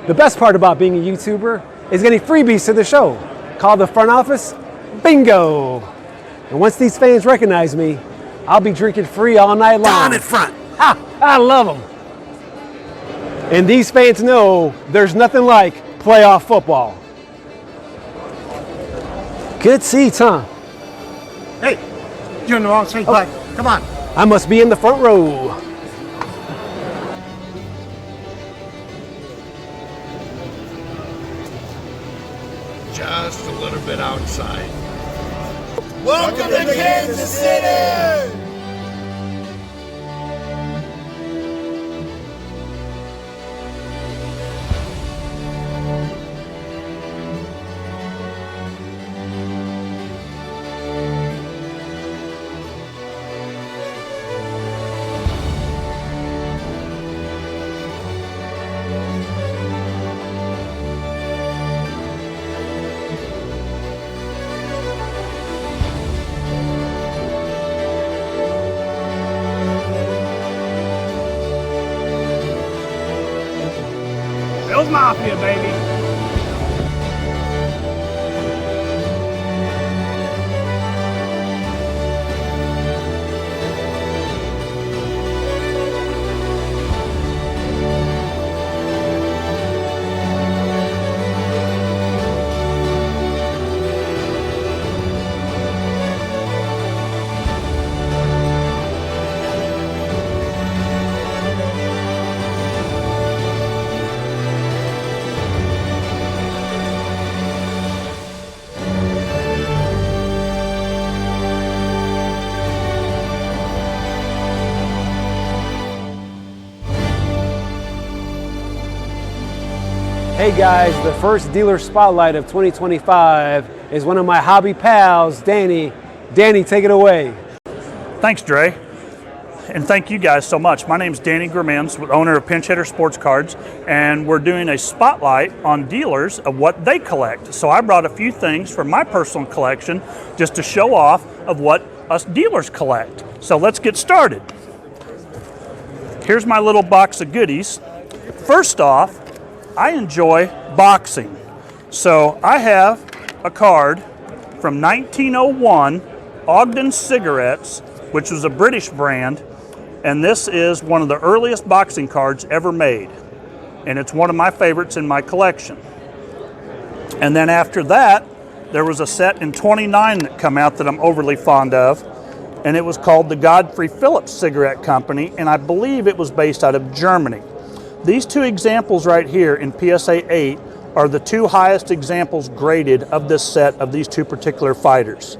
The best part about being a YouTuber is getting freebies to the show. Call the front office, bingo! And once these fans recognize me, I'll be drinking free all night long. Down in front. I love them. And these fans know there's nothing like playoff football. Good seats, huh? Hey, you're in the wrong seat, bud. Come on. I must be in the front row. Just a little bit outside. Welcome to Kansas City! Bills Mafia, baby. Hey guys, the first dealer spotlight of 2025 is one of my hobby pals, Danny. Danny, take it away. Thanks, Dre. And thank you guys so much. My name's Danny Grimmins, owner of Pinch Hitter Sports Cards, and we're doing a spotlight on dealers of what they collect. So I brought a few things from my personal collection just to show off of what us dealers collect. So let's get started. Here's my little box of goodies. First off, I enjoy boxing. So I have a card from 1901, Ogden Cigarettes, which was a British brand, and this is one of the earliest boxing cards ever made. And it's one of my favorites in my collection. And then after that, there was a set in 29 that come out that I'm overly fond of, and it was called the Godfrey Phillips Cigarette Company, and I believe it was based out of Germany. These two examples right here in PSA 8 are the two highest examples graded of this set of these two particular fighters.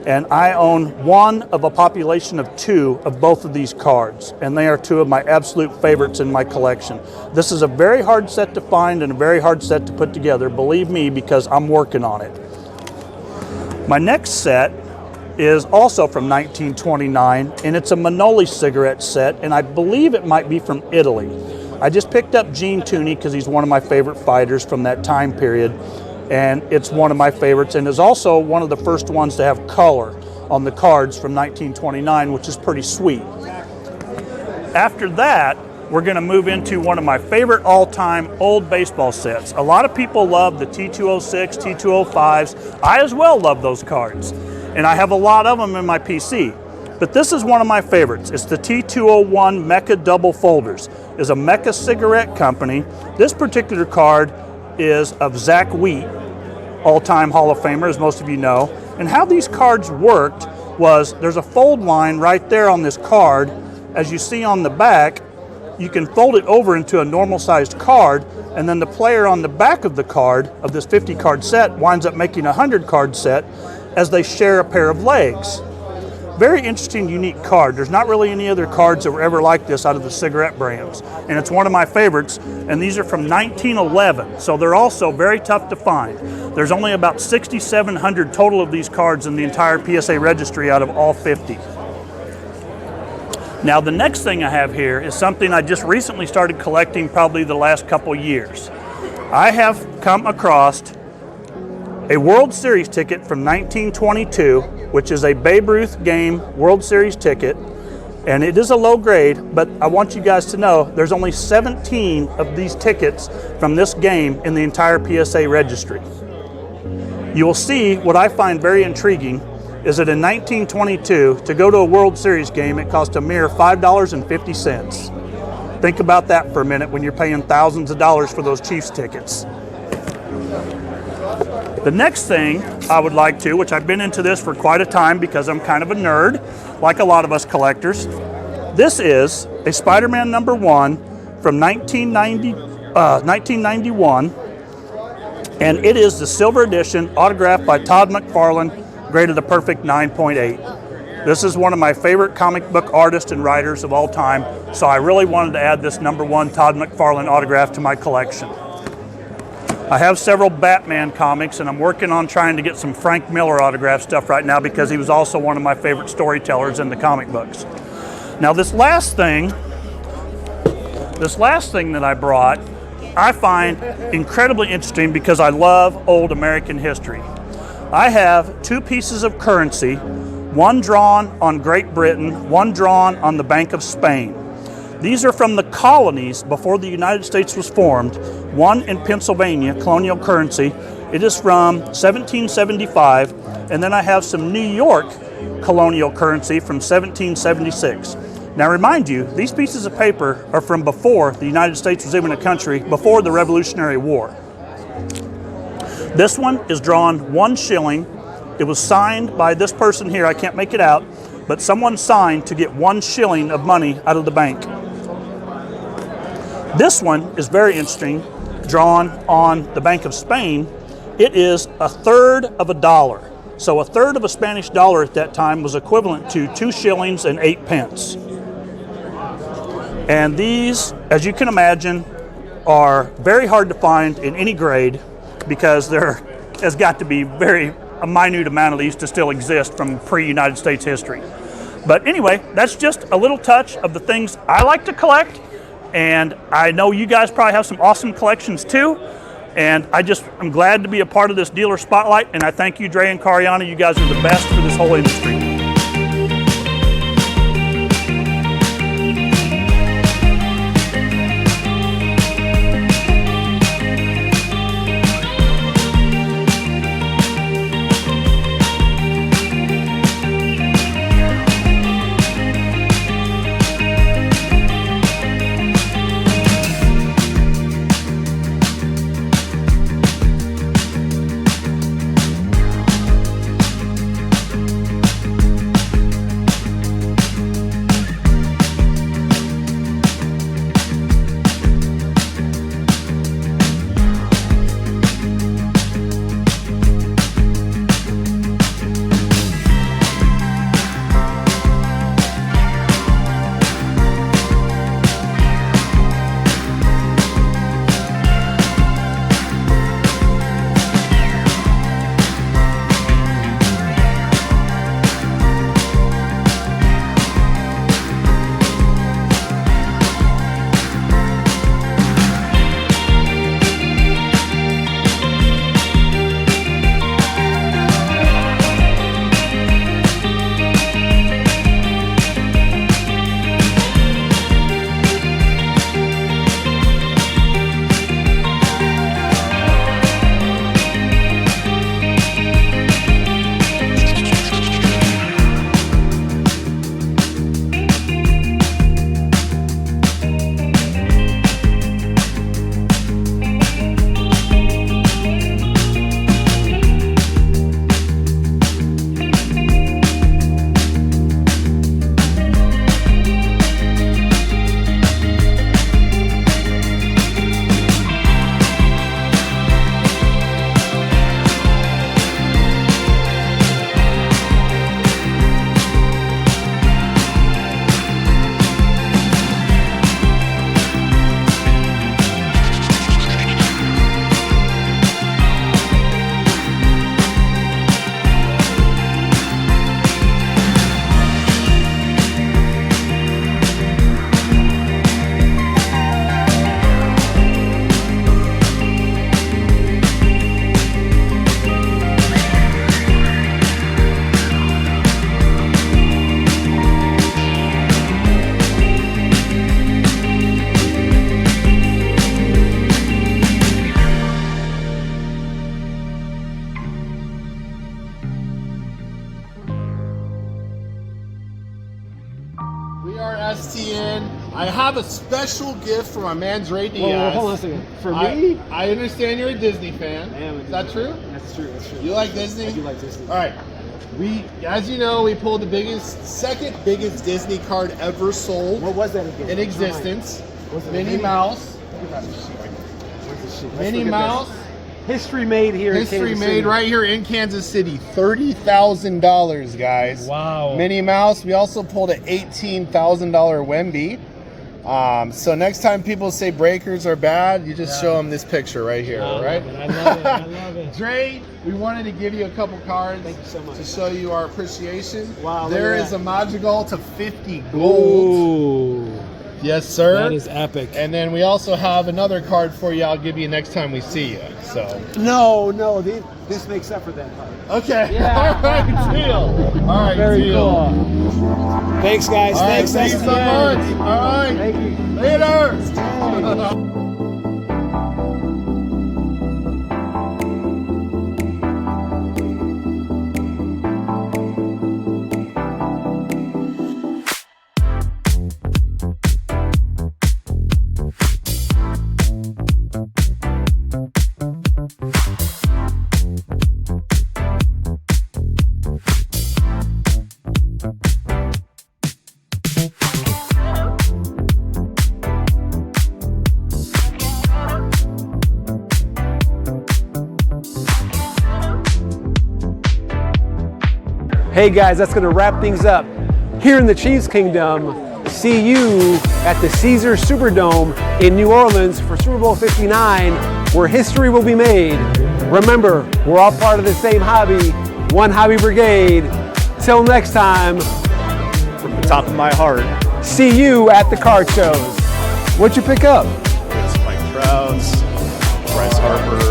And I own one of a population of two of both of these cards, and they are two of my absolute favorites in my collection. This is a very hard set to find and a very hard set to put together, believe me, because I'm working on it. My next set is also from 1929, and it's a Manoli cigarette set, and I believe it might be from Italy. I just picked up Gene Tooney because he's one of my favorite fighters from that time period, and it's one of my favorites, and is also one of the first ones to have color on the cards from 1929, which is pretty sweet. After that, we're going to move into one of my favorite all-time old baseball sets. A lot of people love the T206, T205s. I as well love those cards, and I have a lot of them in my PC. But this is one of my favorites. It's the T201 Mecca Double Folders. It's a Mecca cigarette company. This particular card is of Zach Wheat, all-time Hall of Famer, as most of you know. And how these cards worked was there's a fold line right there on this card. As you see on the back, you can fold it over into a normal-sized card, and then the player on the back of the card of this 50-card set winds up making a 100-card set as they share a pair of legs. Very interesting, unique card. There's not really any other cards that were ever like this out of the cigarette brands. And it's one of my favorites, and these are from 1911, so they're also very tough to find. There's only about 6,700 total of these cards in the entire PSA registry out of all 50. Now the next thing I have here is something I just recently started collecting, probably the last couple years. I have come across a World Series ticket from 1922, which is a Babe Ruth game World Series ticket. And it is a low grade, but I want you guys to know there's only 17 of these tickets from this game in the entire PSA registry. You will see what I find very intriguing is that in 1922, to go to a World Series game, it cost a mere $5.50. Think about that for a minute when you're paying thousands of dollars for those Chiefs tickets. The next thing I would like to, which I've been into this for quite a time because I'm kind of a nerd, like a lot of us collectors. This is a Spider-Man #1 from 1991, and it is the silver edition, autographed by Todd McFarlane, graded a perfect 9.8. This is one of my favorite comic book artists and writers of all time, so I really wanted to add this #1 Todd McFarlane autograph to my collection. I have several Batman comics, and I'm working on trying to get some Frank Miller autograph stuff right now because he was also one of my favorite storytellers in the comic books. Now this last thing that I brought, I find incredibly interesting because I love old American history. I have 2 pieces of currency, one drawn on Great Britain, one drawn on the Bank of Spain. These are from the colonies before the United States was formed. One in Pennsylvania, colonial currency. It is from 1775. And then I have some New York colonial currency from 1776. Now remind you, these pieces of paper are from before the United States was even a country, before the Revolutionary War. This one is drawn 1 shilling. It was signed by this person here, I can't make it out, but someone signed to get 1 shilling of money out of the bank. This one is very interesting, drawn on the Bank of Spain. It is 1/3 of a dollar. So 1/3 of a Spanish dollar at that time was equivalent to 2 shillings and 8 pence. And these, as you can imagine, are very hard to find in any grade because there has got to be a minute amount of these to still exist from pre-United States history. But anyway, that's just a little touch of the things I like to collect. And I know you guys probably have some awesome collections too. And I'm glad to be a part of this dealer spotlight. And I thank you, Dre and Cariana. You guys are the best for this whole industry. I have a special gift for my man Dre Diaz. Whoa, hold on a second. For me? I understand you're a Disney fan. I am a Is Disney that true? fan. That's true. That's true. You like Disney? I do like Disney. All right. As you know, we pulled the second biggest Disney card ever sold What was that again? in existence. Was it Minnie Mouse. Where's the sheet? Minnie Mouse. History made here in History Kansas made City. right here in Kansas City. $30,000, guys. Wow. Minnie Mouse. We also pulled an $18,000 Wemby. So next time people say breakers are bad, you just show them this picture right here, right? I love it. I love it. Dre, we wanted to give you a couple cards. Thank you so much. To show you our appreciation. Wow, look There at is that. a Madrigal to 50 gold. Ooh, Yes, sir. that is epic. And then we also have another card for you. I'll give you next time we see you. So. No, this makes up for that part. Okay. Yeah. All right, deal. All right, Very deal. cool. Thanks, guys. All right, Thanks thanks so again. much. All right. Thank you. Later. Hey guys, that's going to wrap things up here in the Chiefs Kingdom. See you at the Caesars Superdome in New Orleans for Super Bowl 59, where history will be made. Remember, we're all part of the same hobby, one hobby brigade. Till next time, From the top of my heart, see you at the card shows. What'd you pick up? it's Mike Trout's, Bryce Harper,